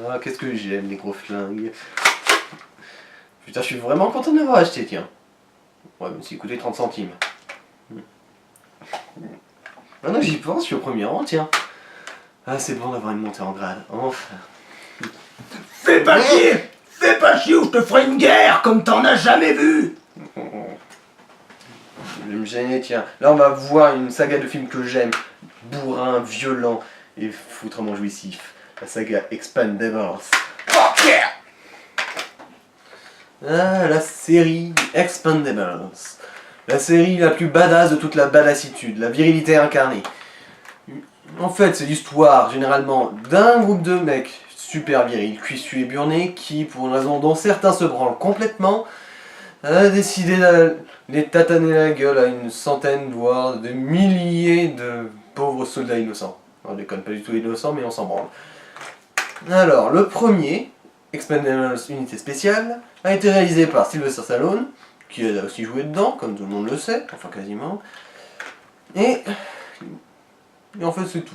Ah, qu'est-ce que j'aime les gros flingues. Putain, je suis vraiment content d'avoir acheté, tiens. Ouais, même s'il coûtait 30 centimes. Maintenant j'y pense, je suis au premier rang, tiens. Ah, c'est bon d'avoir une montée en grade, enfin. Fais pas chier! Fais pas chier ou je te ferai une guerre comme t'en as jamais vu! Je vais me gêner, tiens. Là, on va voir une saga de films que j'aime. Bourrin, violent et foutrement jouissif. La saga Expendables. Fuck yeah! Ah, la série Expendables. La série la plus badass de toute la badassitude, la virilité incarnée. En fait, c'est l'histoire, généralement, d'un groupe de mecs super virils, cuissus et burnés, qui, pour une raison dont certains se branlent complètement, a décidé de les tataner la gueule à une centaine, voire de milliers de pauvres soldats innocents. On déconne pas du tout innocents, mais on s'en branle. Alors, le premier, Expendables Unité Spéciale, a été réalisé par Sylvester Stallone, qui a aussi joué dedans, comme tout le monde le sait, enfin quasiment. Et en fait, c'est tout.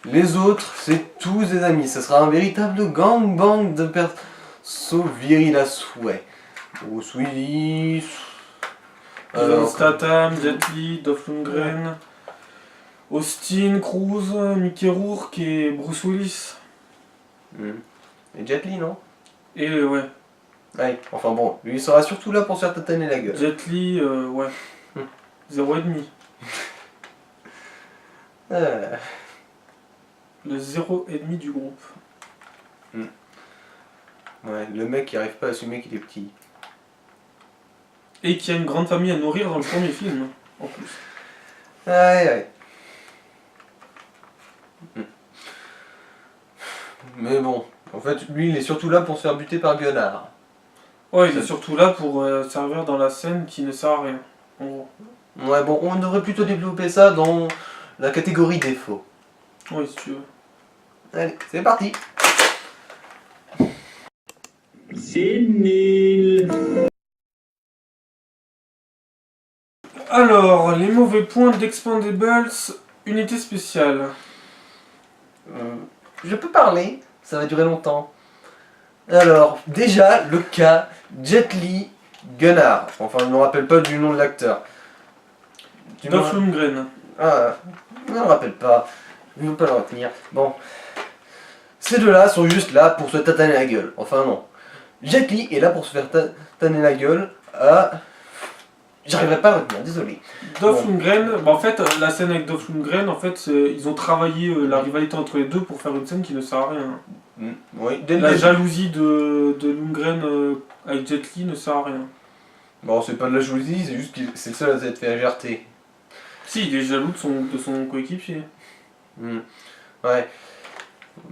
Les autres, c'est tous des amis. Ce sera un véritable gangbang de persos virils à souhait. Bruce Willis. Jason Statham, Jet Li, Dolph Lundgren, Austin, Cruz, Mickey Rourke et Bruce Willis. Et Jet Li, non? Et ouais. Ouais, enfin bon, lui il sera surtout là pour se faire tataner la gueule. Jet Li, ouais. 0,5. Le 0,5 du groupe. Ouais, le mec qui arrive pas à assumer qu'il est petit. Et qui a une grande famille à nourrir dans le premier film, en plus. Ouais. Mais bon, en fait, lui il est surtout là pour se faire buter par Gunnar. Ouais, il est surtout là pour servir dans la scène qui ne sert à rien, en gros. Ouais, bon, on devrait plutôt développer ça dans la catégorie défaut. Oui, si tu veux. Allez, c'est parti. C'est nul! Alors, les mauvais points d'Expendables, unité spéciale. Je peux parler, ça va durer longtemps. Alors, déjà, le cas Jet Li Gunnar. Enfin, je ne me rappelle pas du nom de l'acteur. Dolph Lundgren. Ah, je ne me rappelle pas. Je ne veux pas le retenir. Bon. Ces deux-là sont juste là pour se tataner la gueule. Enfin, non. Jet Li est là pour se faire tataner la gueule à... J'arriverai pas à le retenir, désolé. Dolph Bon. Lundgren, bah en fait, la scène avec Dolph Lundgren, en fait, ils ont travaillé la rivalité entre les deux pour faire une scène qui ne sert à rien. Oui, dès le La début. jalousie de Lundgren avec Jet Li ne sert à rien. Bon, c'est pas de la jalousie, c'est juste que c'est le seul à s'être fait agerter. Si, il est jaloux de son coéquipier. Ouais.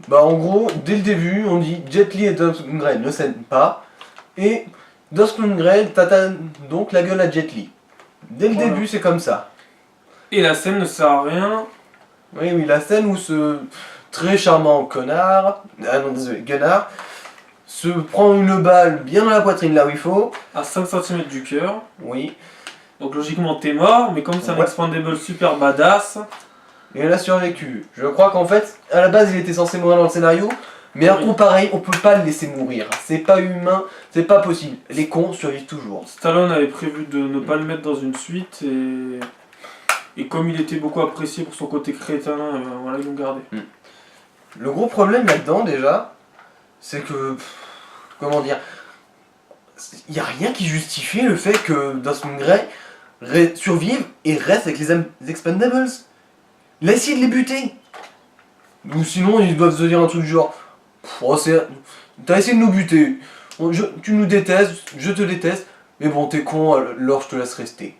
Bah en gros, dès le début, on dit Jet Li et Dolph Lundgren ne s'aiment pas. Et Dolph Lundgren tatane donc la gueule à Jet Li. Dès le début, c'est comme ça. Et la scène ne sert à rien. Oui, la scène où ce très charmant connard, ah non désolé, Gunnar, se prend une balle bien dans la poitrine là où il faut. À 5 cm du cœur. Oui. Donc logiquement t'es mort, mais comme c'est un Expendable super badass. Et elle a survécu. Je crois qu'en fait, à la base, il était censé mourir dans le scénario. Mais un coup pareil, on peut pas le laisser mourir. C'est pas humain, c'est pas possible. Les cons survivent toujours. Stallone avait prévu de ne pas le mettre dans une suite et comme il était beaucoup apprécié pour son côté crétin, voilà, ils l'ont gardé. Le gros problème là-dedans déjà, c'est que... comment dire, il n'y a rien qui justifie le fait que Dolph Lundgren survive et reste avec les Expendables. Il a essayé de les buter. Ou sinon ils doivent se dire un truc du genre, oh, t'as essayé de nous buter, tu nous détestes, je te déteste, mais bon t'es con, alors je te laisse rester.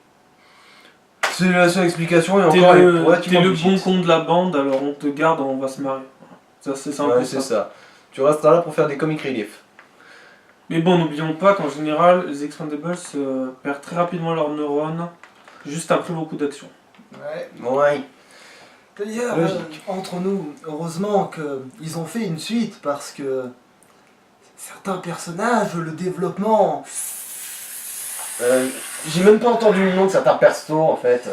C'est la seule explication et encore T'es relativement le bullshit. bon con de la bande, alors on te garde, on va se marrer. Ça, c'est un peu Ouais, c'est ça. Tu resteras là pour faire des comic relief. Mais bon, n'oublions pas qu'en général, les Expendables perdent très rapidement leurs neurones juste après beaucoup d'actions. Ouais. D'ailleurs, entre nous, heureusement qu'ils ont fait une suite parce que certains personnages, le développement... J'ai même pas entendu le nom de certains persos en fait.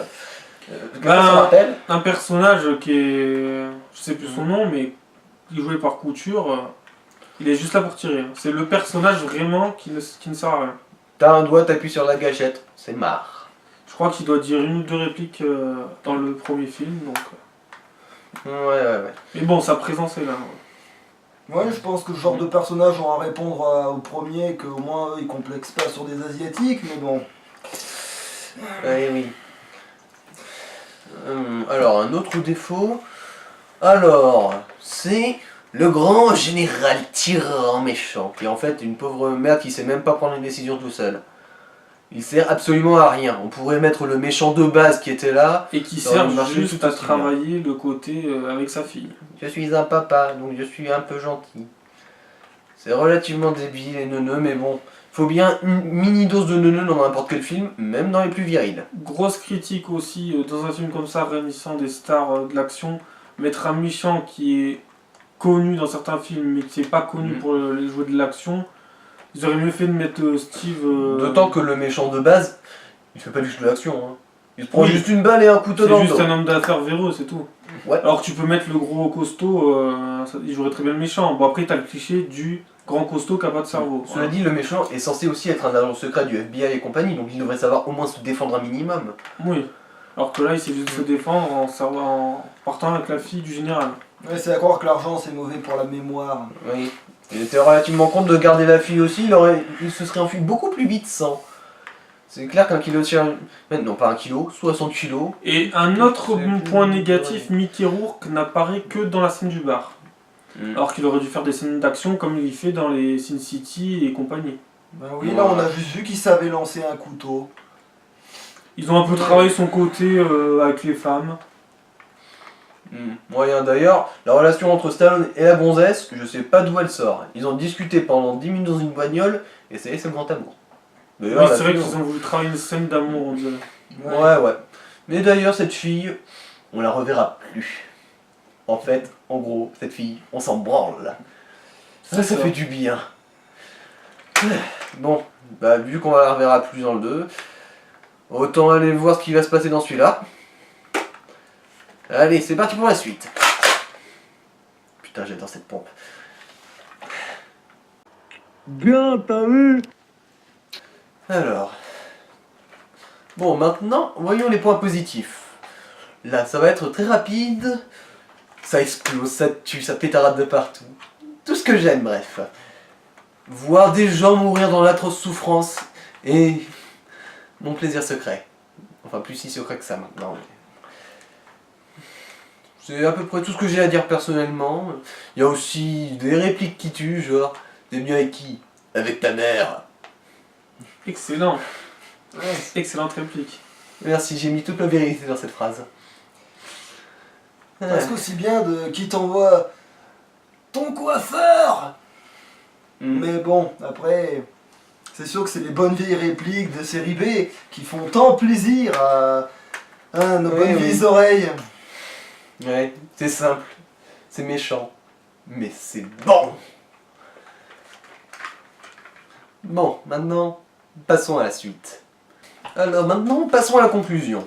Ben, Ça rappelle un personnage qui est... je sais plus son nom, mais qui est joué par Couture, il est juste là pour tirer. Hein. C'est le personnage vraiment qui ne sert à rien. T'as un doigt, t'appuies sur la gâchette, c'est marre. Je crois qu'il doit dire 1 ou 2 répliques dans le premier film. Donc... Ouais. Mais bon, sa présence est là. Ouais, je pense que ce genre de personnage aura à répondre au premier, qu'au moins eux, ils complexent pas sur des asiatiques, mais bon. Oui. Alors, un autre défaut. Alors, c'est le grand général tyran méchant, qui est en fait une pauvre merde qui sait même pas prendre une décision tout seul. Il sert absolument à rien. On pourrait mettre le méchant de base qui était là. Et qui Ça aurait sert marché juste tout à aussi bien. travailler le côté avec sa fille. Je suis un papa, donc je suis un peu gentil. C'est relativement débile et neuneux, mais bon. Faut bien une mini dose de neuneux dans n'importe quel film, même dans les plus virils. Grosse critique aussi, dans un film comme ça, réunissant des stars de l'action, mettre un méchant qui est connu dans certains films, mais qui n'est pas connu pour les jouer de l'action, ils auraient mieux fait de mettre Steve... D'autant que le méchant de base, il fait pas du tout de l'action. Hein. Il se prend Oui. juste une balle et un couteau dans C'est le juste dos. un homme d'affaires véreux, c'est tout. Ouais. Alors que tu peux mettre le gros costaud, il jouerait très bien le méchant. Bon après t'as le cliché du grand costaud qui n'a pas de cerveau. Cela dit, le méchant est censé aussi être un agent secret du FBI et compagnie, donc il devrait savoir au moins se défendre un minimum. Oui. Alors que là il sait juste se défendre en partant avec la fille du général. Ouais, c'est à croire que l'argent c'est mauvais pour la mémoire. Oui. Il était relativement content de garder la fille aussi, il se serait enfui beaucoup plus vite sans. C'est clair qu'un kilo de chair... Non, pas un kilo, 60 kilos. Et un autre C'est point plus- négatif, Mickey Rourke n'apparaît que dans la scène du bar. Alors qu'il aurait dû faire des scènes d'action comme il fait dans les Sin City et compagnie. Ben oui, là on a juste vu qu'il savait lancer un couteau. Ils ont un peu travaillé son côté avec les femmes. Moyen d'ailleurs, la relation entre Stallone et la gonzesse, je sais pas d'où elle sort. Ils ont discuté pendant 10 minutes dans une bagnole, et c'est le grand amour. D'ailleurs, Oui, la c'est vrai fille, qu'ils ont voulu travailler une scène d'amour, on dirait. Ouais. Mais d'ailleurs, cette fille, on la reverra plus. En fait, en gros, cette fille, on s'en branle. Ça fait du bien. Bon, bah vu qu'on la reverra plus dans le 2, autant aller voir ce qui va se passer dans celui-là. Allez, c'est parti pour la suite. Putain, j'adore cette pompe. Bien, t'as vu? Alors. Bon, maintenant, voyons les points positifs. Là, ça va être très rapide. Ça explose, ça tue, ça pétarade de partout. Tout ce que j'aime, bref. Voir des gens mourir dans l'atroce souffrance et mon plaisir secret. Enfin, plus si secret que ça maintenant. C'est à peu près tout ce que j'ai à dire personnellement. Il y a aussi des répliques qui tuent, genre t'es mieux avec qui? Avec ta mère. Excellent. Excellente réplique. Merci, j'ai mis toute la vérité dans cette phrase. Presque aussi bien de qui t'envoie ton coiffeur. Mais bon, après, c'est sûr que c'est les bonnes vieilles répliques de série B qui font tant plaisir à nos bonnes vieilles oreilles. Ouais, c'est simple, c'est méchant, mais c'est bon. Bon, maintenant, passons à la suite. Alors maintenant, passons à la conclusion.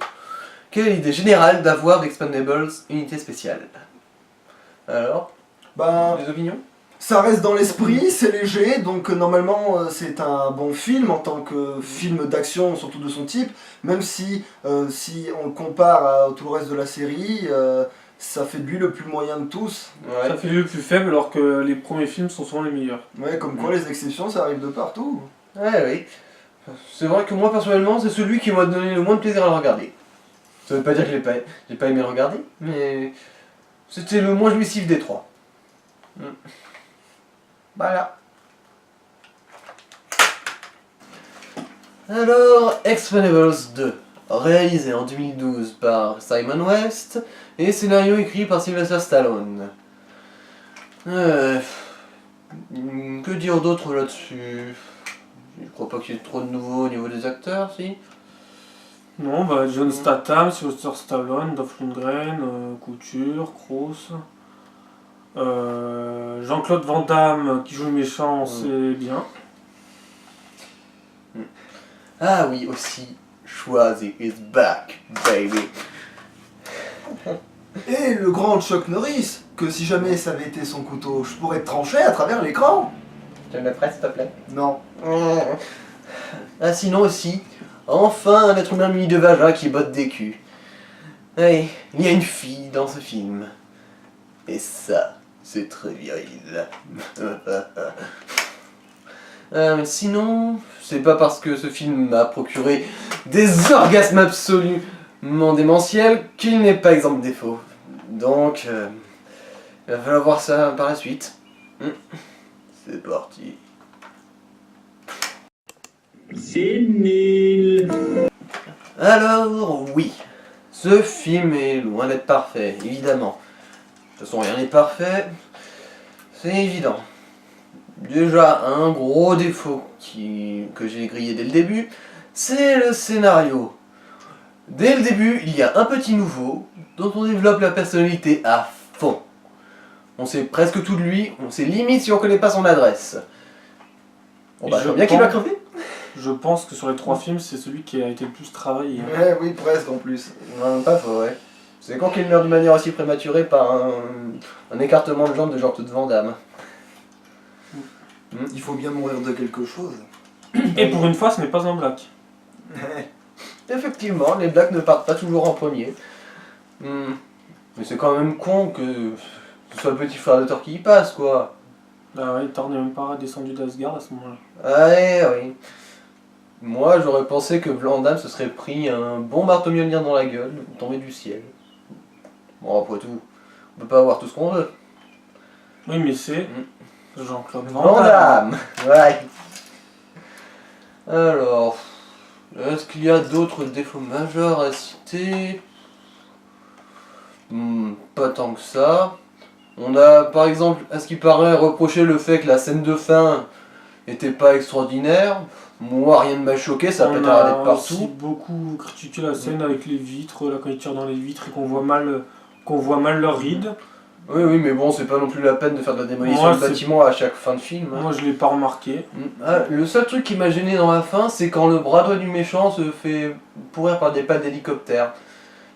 Quelle est l'idée générale d'avoir d'Expendables unité spéciale? Alors, Ben, des opinions? ça reste dans l'esprit, c'est léger, donc normalement c'est un bon film en tant que film d'action, surtout de son type, même si on le compare à tout le reste de la série, ça fait de lui le plus moyen de tous. Ouais. Ça fait le plus faible alors que les premiers films sont souvent les meilleurs. Ouais, comme quoi les exceptions ça arrive de partout. Ouais, oui. C'est vrai que moi personnellement, c'est celui qui m'a donné le moins de plaisir à le regarder. Ça veut pas dire que j'ai pas aimé le regarder, mais c'était le moins jouissif des trois. Voilà. Alors, Expendables 2, réalisé en 2012 par Simon West et scénario écrit par Sylvester Stallone. Que dire d'autre là-dessus? Je crois pas qu'il y ait trop de nouveaux au niveau des acteurs, si. Non, bah John Statham, Sylvester Stallone, Dolph Lundgren, Couture, Kroos. Jean-Claude Van Damme qui joue le méchant, c'est bien. Ah oui, aussi, Schwarzy is back, baby. Et le grand Chuck Norris, que si jamais ça avait été son couteau, je pourrais te trancher à travers l'écran. Tu me le ferais, s'il te plaît? Non. Ah, sinon aussi, enfin un être humain muni de vagin qui botte des culs. Oui, il y a une fille dans ce film. Et ça, c'est très viril. Sinon, c'est pas parce que ce film m'a procuré des orgasmes absolument démentiels qu'il n'est pas exempt de défauts. Donc, il va falloir voir ça par la suite. C'est parti. C'est nul. Alors, oui, ce film est loin d'être parfait, évidemment. De toute façon, rien n'est parfait, c'est évident. Déjà, un gros défaut que j'ai grillé dès le début, c'est le scénario. Dès le début, il y a un petit nouveau dont on développe la personnalité à fond. On sait presque tout de lui, on sait limite si on connaît pas son adresse. Bon bah, je vois bien qu'il va crever. Je pense que sur les 3 films, c'est celui qui a été le plus travaillé. Ouais, oui, presque en plus. Non, pas faux, ouais. C'est quand qu'il meurt d'une manière aussi prématurée par un écartement de jambes de Jean-Claude Van Damme. Il faut bien mourir de quelque chose. Et pour une fois, ce n'est pas un black. Effectivement, les blagues ne partent pas toujours en premier. Mais c'est quand même con que ce soit le petit frère de Thor qui y passe, quoi. Ah ouais, Thor n'est même pas descendu d'Asgard à ce moment-là. Ouais, oui. Moi, j'aurais pensé que Van Damme se serait pris un bon marteau Mjolnir dans la gueule, tombé du ciel. Bon, après tout, on peut pas avoir tout ce qu'on veut. Oui, mais c'est Jean-Claude Van Van Damme. Damme, ouais. Alors, est-ce qu'il y a d'autres défauts majeurs à citer? Pas tant que ça. On a par exemple, à ce qui paraît, reproché le fait que la scène de fin était pas extraordinaire. Moi, rien ne m'a choqué, ça a pété à On a aussi partout. beaucoup critiqué la scène avec les vitres, là quand ils tirent dans les vitres et qu'on voit mal leurs rides. Oui, oui, mais bon, c'est pas non plus la peine de faire de la démolition Moi, de bâtiment à chaque fin de film. Hein. Moi je l'ai pas remarqué. Ah, le seul truc qui m'a gêné dans la fin, c'est quand le bras droit du méchant se fait pourrir par des pales d'hélicoptère.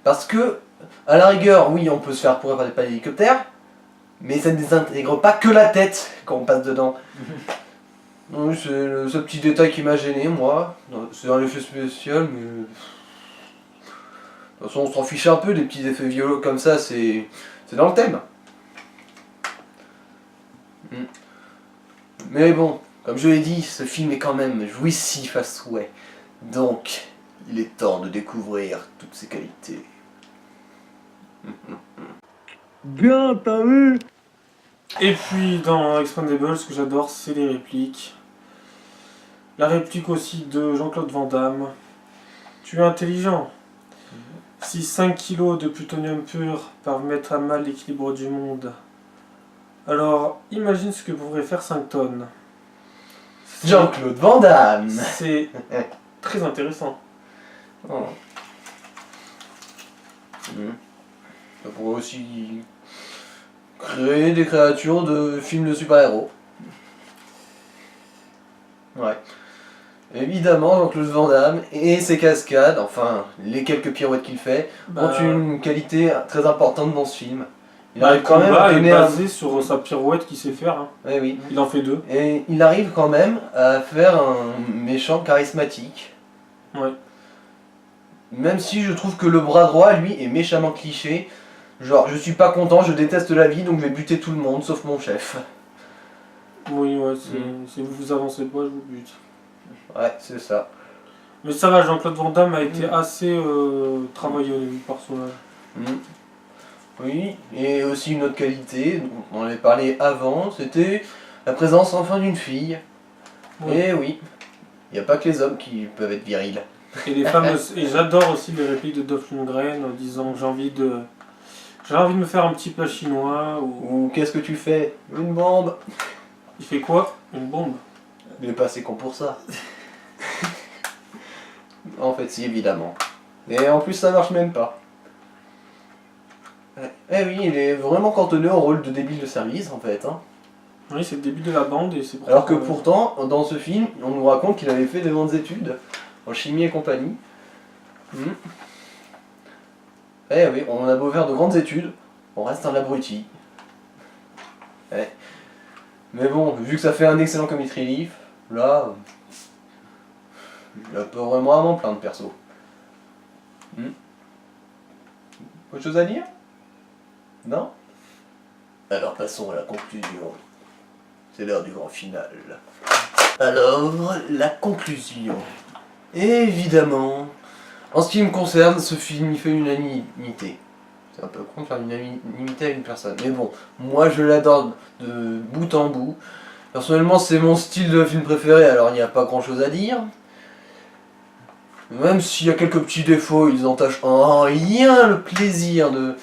Parce que, à la rigueur, oui, on peut se faire pourrir par des pales d'hélicoptère, mais ça ne désintègre pas que la tête quand on passe dedans. Oui, c'est le seul petit détail qui m'a gêné, moi. C'est un effet spécial, mais... De toute façon, on s'en fiche un peu des petits effets violents comme ça, c'est dans le thème. Mais bon, comme je l'ai dit, ce film est quand même jouissif à souhait. Donc, il est temps de découvrir toutes ses qualités. Bien, t'as vu? Et puis dans Expendables, ce que j'adore, c'est les répliques. La réplique aussi de Jean-Claude Van Damme. Tu es intelligent. Si 5 kilos de plutonium pur peuvent mettre à mal l'équilibre du monde, alors imagine ce que pourrait faire 5 tonnes. Jean-Claude Van Damme. C'est très intéressant. Oh. Ça pourrait aussi créer des créatures de films de super-héros. Ouais. Évidemment, Jean-Claude Van Damme et ses cascades, enfin les quelques pirouettes qu'il fait, ont une qualité très importante dans ce film. Il arrive quand même à est donner basé sur sa pirouette qu'il sait faire. Hein. Ouais, oui. Il en fait 2. Et il arrive quand même à faire un méchant charismatique. Ouais. Même si je trouve que le bras droit, lui, est méchamment cliché. Genre, je suis pas content, je déteste la vie, donc je vais buter tout le monde, sauf mon chef. Oui, ouais, si vous avancez pas, je vous bute. Ouais, c'est ça. Mais ça va, Jean-Claude Van Damme a été assez travaillé au début du personnage. Oui, et aussi une autre qualité, dont on en avait parlé avant, c'était la présence enfin d'une fille. Oui. Et oui, il n'y a pas que les hommes qui peuvent être virils. Et les fameuses. Et j'adore aussi les répliques de Dolph Lundgren en disant que j'ai envie de me faire un petit plat chinois ou. Ou qu'est-ce que tu fais? Une bombe. Il fait quoi? Une bombe. Il est pas assez con pour ça. En fait, si, évidemment. Et en plus, ça marche même pas. Eh oui, il est vraiment cantonné au rôle de débile de service, en fait. Hein. Oui, c'est le début de la bande et c'est pour Alors ça que pourtant, dans ce film, on nous raconte qu'il avait fait de grandes études en chimie et compagnie. Eh oui, on a beau faire de grandes études, on reste un abruti. Ouais. Mais bon, vu que ça fait un excellent comic relief, là, je peux vraiment m'en plaindre perso. Autre chose à dire? Non? Alors passons à la conclusion. C'est l'heure du grand final. Alors, la conclusion. Évidemment, en ce qui me concerne, ce film il fait l'unanimité. C'est un peu con de faire l'unanimité à une personne. Mais bon, moi je l'adore de bout en bout. Personnellement, c'est mon style de film préféré, alors il n'y a pas grand chose à dire. Même s'il y a quelques petits défauts, ils entachent en rien le plaisir de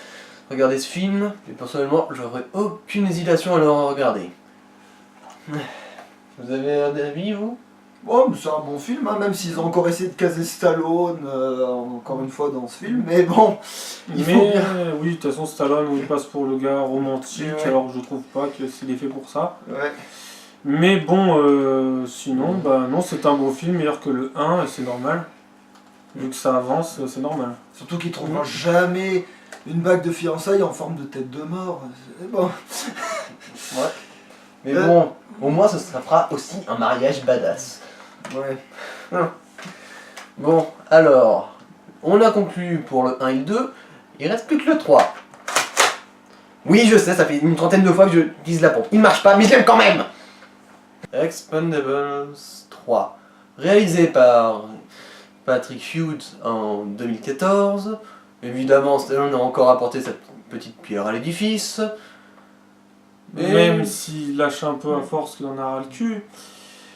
regarder ce film. Et personnellement, j'aurais aucune hésitation à le regarder. Vous avez un avis, vous? Bon, mais c'est un bon film, hein, même s'ils ont encore essayé de caser Stallone encore une fois dans ce film, mais bon, il faut bien. Oui, de toute façon, Stallone, il passe pour le gars romantique, Ouais. alors je trouve pas que c'est fait pour ça. Ouais. Mais bon, sinon, bah non, c'est un beau film, meilleur que le 1, et c'est normal. Vu que ça avance, c'est normal. Surtout qu'il trouvera jamais une bague de fiançailles en forme de tête de mort. C'est bon. Ouais. Mais bon, au moins ça fera aussi un mariage badass. Ouais. Bon, alors, on a conclu pour le 1 et le 2, il reste plus que le 3. Oui, je sais, ça fait une trentaine de fois que je utilise la pompe. Il marche pas, mais je l'aime quand même. Expendables 3, réalisé par Patrick Hughes en 2014. Évidemment, Stallone a encore apporté sa petite pierre à l'édifice. Et- Même s'il lâche un peu à force qu'il en a ras le cul.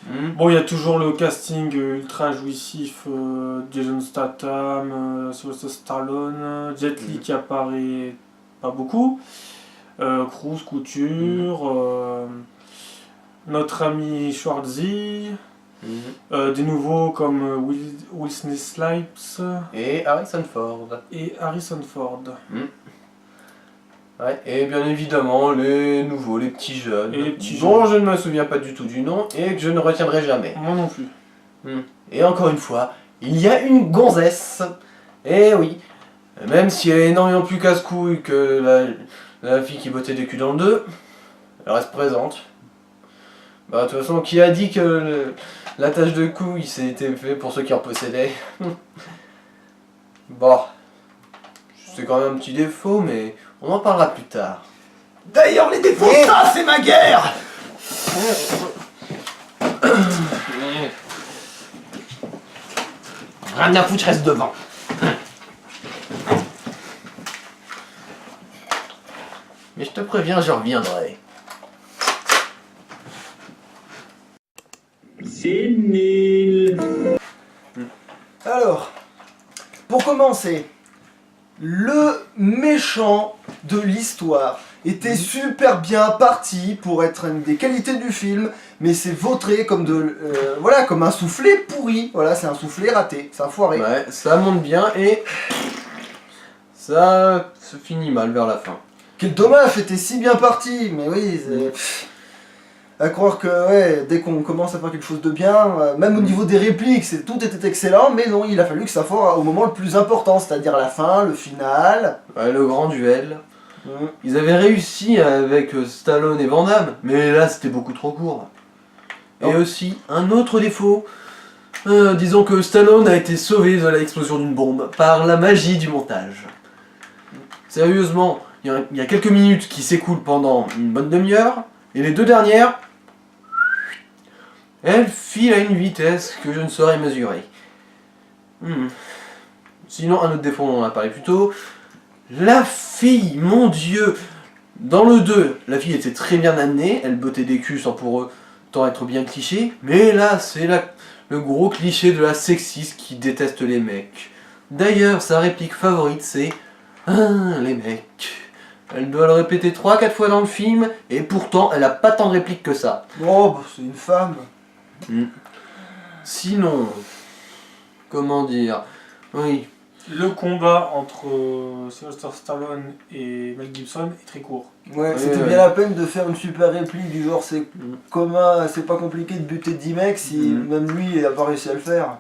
Hmm. Bon, il y a toujours le casting ultra jouissif, Jason Statham, Sylvester Stallone, Jet Li qui apparaît pas beaucoup, Cruise, Couture, notre ami Schwarzy, des nouveaux comme Wesley Snipes Et Harrison Ford. et Harrison Ford. Ouais, et bien évidemment les nouveaux, les petits jeunes, Et les petits dont je ne me souviens pas du tout du nom et que je ne retiendrai jamais. Moi non plus. Et encore une fois, il y a une gonzesse. Et oui, même si elle est énormément plus casse-couille que la fille qui bottait des culs dans le 2, elle reste présente. Bah de toute façon, qui a dit que la tâche de couille c'était fait pour ceux qui en possédaient? Bon, c'est quand même un petit défaut, mais on en parlera plus tard. D'ailleurs, les défauts, ça, c'est ma guerre. Rien à foutre, je reste devant. Mais je te préviens, je reviendrai. C'est nul. Alors, pour commencer, le méchant de l'histoire était super bien parti pour être une des qualités du film, mais c'est vautré comme voilà, comme un soufflé pourri. Voilà, c'est un soufflé raté, c'est un foiré. Ouais, ça monte bien et ça se finit mal vers la fin. Quel dommage, c'était si bien parti, mais oui, à croire que ouais, dès qu'on commence à faire quelque chose de bien, même au niveau des répliques, tout était excellent, mais non, il a fallu que ça soit au moment le plus important, c'est-à-dire la fin, le final. Ouais, le grand duel. Ils avaient réussi avec Stallone et Van Damme, mais là c'était beaucoup trop court. Et Oh. aussi, un autre défaut. Disons que Stallone a été sauvé de l'explosion d'une bombe par la magie du montage. Sérieusement, il y a quelques minutes qui s'écoulent pendant une bonne demi-heure, et les deux dernières, elles filent à une vitesse que je ne saurais mesurer. Sinon, un autre défaut, on en a parlé plus tôt. La fille, mon dieu! Dans le 2, la fille était très bien amenée, elle bottait des culs sans pour autant être bien cliché, mais là, c'est le gros cliché de la sexiste qui déteste les mecs. D'ailleurs, sa réplique favorite, c'est « Ah, les mecs ». Elle doit le répéter 3-4 fois dans le film, et pourtant, elle a pas tant de répliques que ça. Oh, bah, c'est une femme. Sinon, comment dire? Oui, Le combat entre Sylvester Stallone et Mel Gibson est très court. Ouais, Oui, c'était oui. bien la peine de faire une super réplique du genre c'est commun, c'est pas compliqué de buter 10 mecs si même lui il a pas réussi à le faire.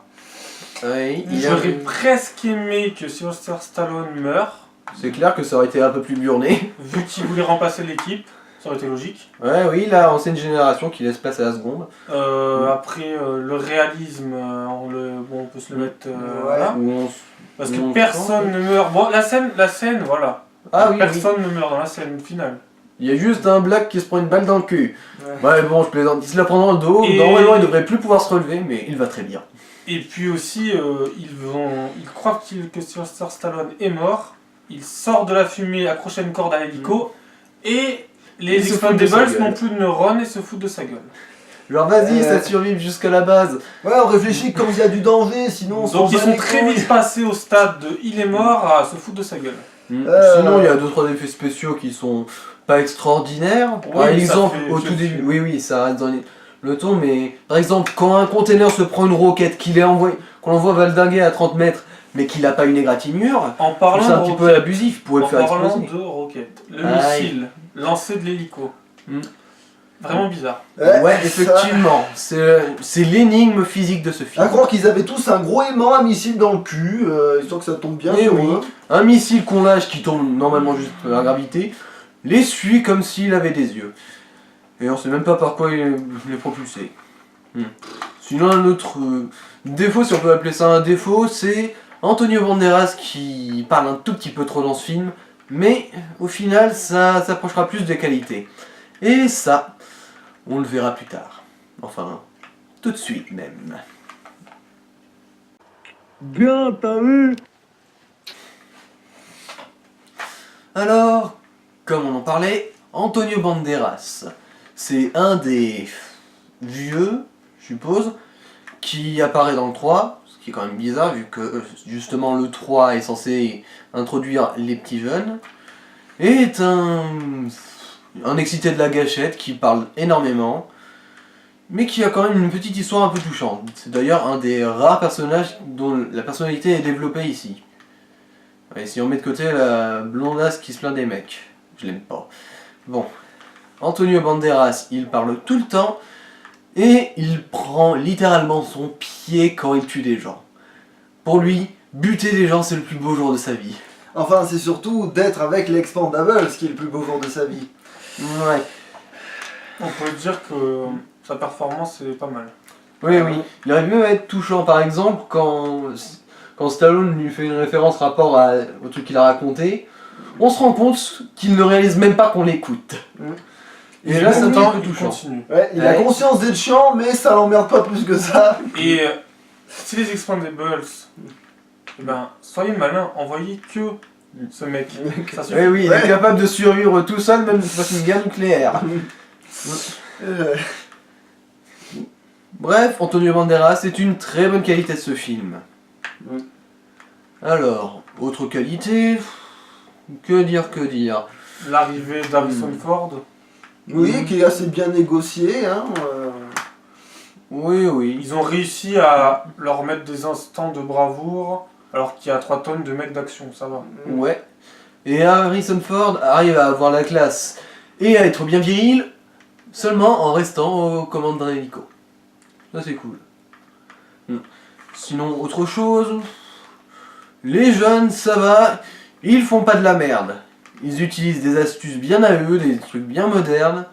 oui, il y J'aurais avait... presque aimé que Sylvester Stallone meure, C'est clair que ça aurait été un peu plus burné. Vu qu'il voulait remplacer l'équipe, ça aurait été logique. Ouais, oui, la ancienne génération qui laisse place à la seconde. Après, le réalisme, on peut se le mettre. Voilà. Où on Parce où que on personne sent- ne meurt. Bon, la scène, voilà. Ah oui, oui. Personne ne meurt dans la scène finale. Il y a juste un black qui se prend une balle dans le cul. Ouais. Ouais, bon, je plaisante. Il se la prend dans le dos. Et- Normalement, il devrait plus pouvoir se relever, mais il va très bien. Et puis aussi, ils croient que Sylvester Stallone est mort. Il sort de la fumée, accroché à une corde à l'hélico, et les Il se fout de sa Expendables gueule. n'ont plus de neurones et se foutent de sa gueule. Genre, vas-y, Euh. ça survive jusqu'à la base. Ouais, on réfléchit quand il y a du danger, sinon on Donc s'en ils bat sont les très couilles. vite passés au stade de il est mort à se foutre de sa gueule. Sinon, il y a 2-3 effets spéciaux qui sont pas extraordinaires. Oui, Par ça exemple, fait- au ça tout fait- début, oui, ça reste dans le ton, mais par exemple, quand un container se prend une roquette, qu'on l'envoie valdinguer à 30 mètres, mais qu'il a pas une égratignure, En c'est parlant un de petit peu roquettes, abusif, pourrait en le faire parlant exploser. de roquettes, le Aïe. missile lancé de l'hélico. Hmm. Vraiment bizarre. Ouais, ça- effectivement, c'est l'énigme physique de ce À film. croire qu'ils avaient tous un gros aimant à missile dans le cul, histoire que ça tombe bien Eh sur oui. eux. Un missile qu'on lâche qui tombe normalement juste à la gravité, les suit comme s'il avait des yeux. Et on sait même pas par quoi il les propulsé. Sinon, un autre défaut, si on peut appeler ça un défaut, c'est Antonio Banderas qui parle un tout petit peu trop dans ce film, mais au final, ça s'approchera plus des qualités. Et ça, on le verra plus tard. Enfin, tout de suite même. Bien, t'as vu? Alors, comme on en parlait, Antonio Banderas, c'est un des vieux, je suppose, qui apparaît dans le 3, ce qui est quand même bizarre vu que justement le 3 est censé introduire les petits jeunes, et est un excité de la gâchette qui parle énormément, mais qui a quand même une petite histoire un peu touchante. C'est d'ailleurs un des rares personnages dont la personnalité est développée ici. Et si on met de côté la blondasse qui se plaint des mecs, je l'aime pas. Bon, Antonio Banderas, il parle tout le temps et il prend littéralement son pied quand il tue des gens. Pour lui, buter des gens, c'est le plus beau jour de sa vie. Enfin, c'est surtout d'être avec l'Expandables qui est le plus beau jour de sa vie. Ouais. On peut dire que sa performance est pas mal. Oui, oui. Il arrive même à être touchant. Par exemple, quand Stallone lui fait une référence rapport au truc qu'il a raconté, on se rend compte qu'il ne réalise même pas qu'on l'écoute. Et là, c'est un Pourtant, petit peu il touchant. continue. Ouais, il a Ouais. conscience d'être chiant, mais ça l'emmerde pas plus que ça. Et si les Expendables, eh ben, soyez malins, envoyez que ce mec. Ça suffit. Oui, oui, il Ouais. est capable de survivre tout seul, même face à une guerre nucléaire. Euh, Bref, Antonio Banderas, c'est une très bonne qualité de ce film. Mm. Alors, Autre qualité, que dire. l'arrivée d'Harrison Ford, Oui, qui est assez bien négocié. Hein, Oui. ils ont réussi à leur mettre des instants de bravoure alors qu'il y a 3 tonnes de mecs d'action, ça va. Ouais. Et Harrison Ford arrive à avoir la classe et à être bien viril seulement en restant aux commandes d'un hélico. Ça c'est cool. Sinon, autre chose, les jeunes, ça va, ils font pas de la merde. Ils utilisent des astuces bien à eux, des trucs bien modernes,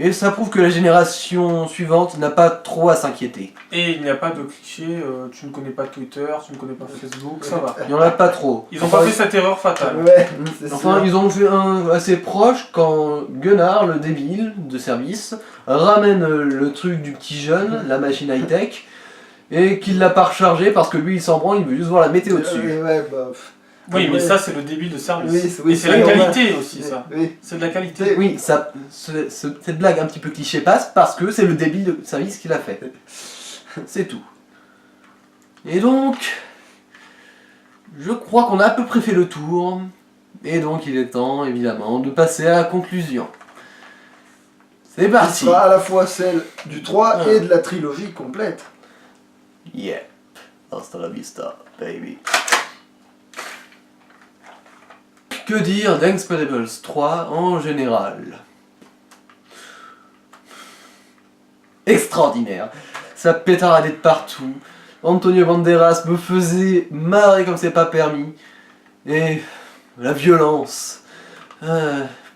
et ça prouve que la génération suivante n'a pas trop à s'inquiéter. Et il n'y a pas de cliché, tu ne connais pas Twitter, tu ne connais pas Facebook, ça va. Il y en a pas trop. Ils ont pas fait cette erreur fatale. Ouais, c'est Enfin, sûr. ils ont fait un assez proche quand Gunnar, le débile de service, ramène le truc du petit jeune, la machine high-tech, et qu'il l'a pas rechargé parce que lui il s'en branle, il veut juste voir la météo dessus. Ouais, bah, Oui, mais Ouais. ça c'est le débit de service. Oui, c'est- oui, Et c'est c'est la vrai, qualité aussi, ça. Oui. C'est de la qualité. Oui, cette blague un petit peu cliché passe parce que c'est le débile de service qu'il a fait. C'est tout. Et donc, je crois qu'on a à peu près fait le tour. Et donc il est temps, évidemment, de passer à la conclusion. C'est Qui parti. sera à la fois celle du 3 Ah. et de la trilogie complète. Yeah. Hasta la vista, baby. Que dire d'Expendables 3 en général? Extraordinaire. Ça pétaradait de partout. Antonio Banderas me faisait marrer comme c'est pas permis. Et la violence.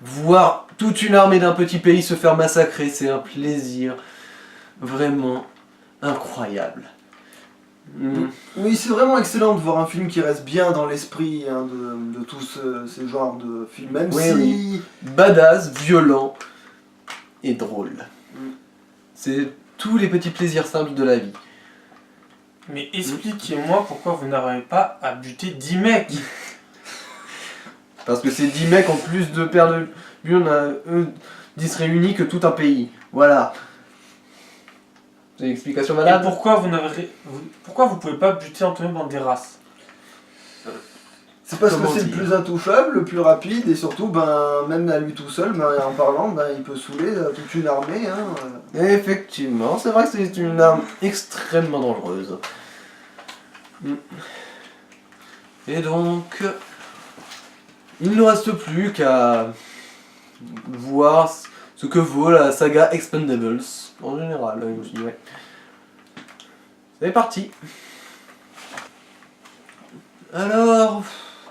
Voir toute une armée d'un petit pays se faire massacrer, c'est un plaisir vraiment incroyable. Oui, c'est vraiment excellent de voir un film qui reste bien dans l'esprit hein, de tous ces genres de films, même Oui, si... oui. Badass, violent et drôle. C'est tous les petits plaisirs simples de la vie. Mais expliquez-moi pourquoi vous n'arrivez pas à buter 10 mecs. Parce que c'est 10 mecs en plus de paires de lui, on a 10 réunis que tout un pays. Voilà. C'est une explication Et valable. pourquoi vous pouvez pas buter Antonio Banderas? C'est parce Comment que c'est le dire plus intouchable, le plus rapide, et surtout, ben, même à lui tout seul, ben, en parlant, ben, il peut saouler toute une armée. Hein. Effectivement, c'est vrai que c'est une arme extrêmement dangereuse. Et donc, il ne nous reste plus qu'à voir ce que vaut la saga Expendables, en général, aussi, ouais. C'est parti. Alors,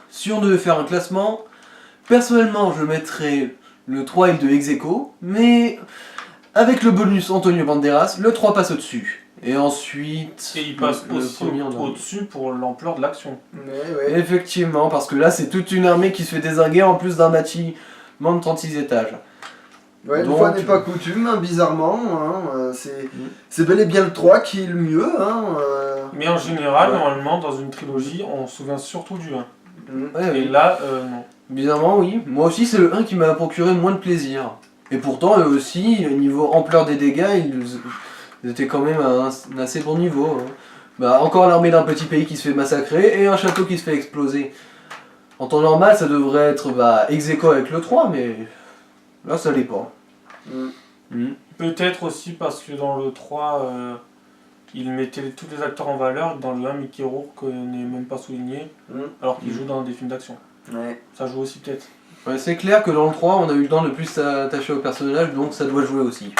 si on devait faire un classement, personnellement je mettrais le 3 et le 2 ex aequo, mais avec le bonus Antonio Banderas, le 3 passe au-dessus. Et ensuite, Et il passe le aussi premier en dernier. au-dessus pour l'ampleur de l'action. Ouais. Effectivement, parce que là c'est toute une armée qui se fait dézinguer en plus d'un bâtiment de 36 étages. Ouais, une Donc- fois n'est pas coutume, hein, bizarrement. Hein, c'est bel et bien le 3 qui est le mieux. Hein, Mais en général, Ouais. normalement, dans une trilogie, on se souvient surtout du 1. Ouais, Et oui. là, non. Bizarrement, oui. Moi aussi, c'est le 1 qui m'a procuré moins de plaisir. Et pourtant, eux aussi, au niveau ampleur des dégâts, ils étaient quand même à un assez bon niveau. Hein. Bah, encore l'armée d'un petit pays qui se fait massacrer et un château qui se fait exploser. En temps normal, ça devrait être ex aequo avec le 3, mais là, ça l'est pas. Peut-être aussi parce que dans le 3, il mettait tous les acteurs en valeur. Dans le 1, Mickey Rourke n'est même pas souligné, alors qu'il joue dans des films d'action. Ouais. Ça joue aussi peut-être. Ouais, c'est clair que dans le 3, on a eu le temps de plus s'attacher au personnage, donc ça doit jouer aussi.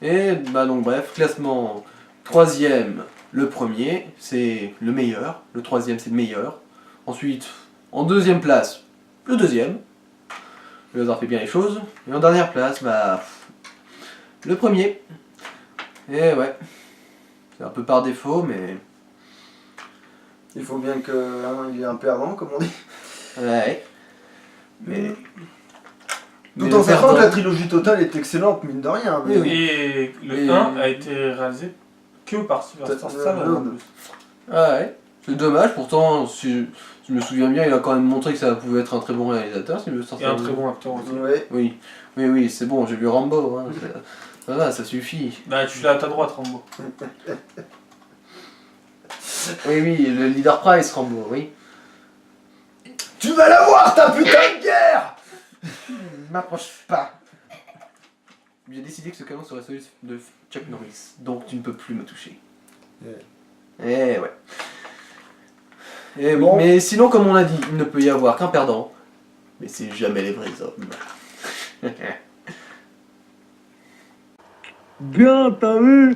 Et bah donc bref, classement troisième, le premier, c'est le meilleur, le troisième c'est le meilleur. Ensuite, en deuxième place, le deuxième. Le hasard fait bien les choses. Et en dernière place, bah le premier. Et ouais, c'est un peu par défaut, mais Il faut bien qu'il y ait un perdant, comme on dit. ouais. Mais Tout mais en le sachant que perdant- la trilogie totale est excellente, mine de rien. Mais... Oui. Et le Et- 1 a été réalisé que par Sylvester Stallone en plus. Ah ouais, c'est dommage, pourtant, si je me souviens bien, il a quand même montré que ça pouvait être un très bon réalisateur. Si je me sens Et un très bon acteur aussi. Ouais. Oui, oui, c'est bon, j'ai vu Rambo, hein, ça va, ça suffit. Bah, tu l'as à ta droite, Rambo. Oui, le leader Price, Rambo, oui. Tu vas la voir, ta putain de guerre! M'approche pas. J'ai décidé que ce canon serait celui de Chuck Norris, donc tu ne peux plus me toucher. Eh ouais. Eh oui, Bon. mais sinon, comme on a dit, il ne peut y avoir qu'un perdant. Mais c'est jamais les vrais hommes. Bien, t'as vu?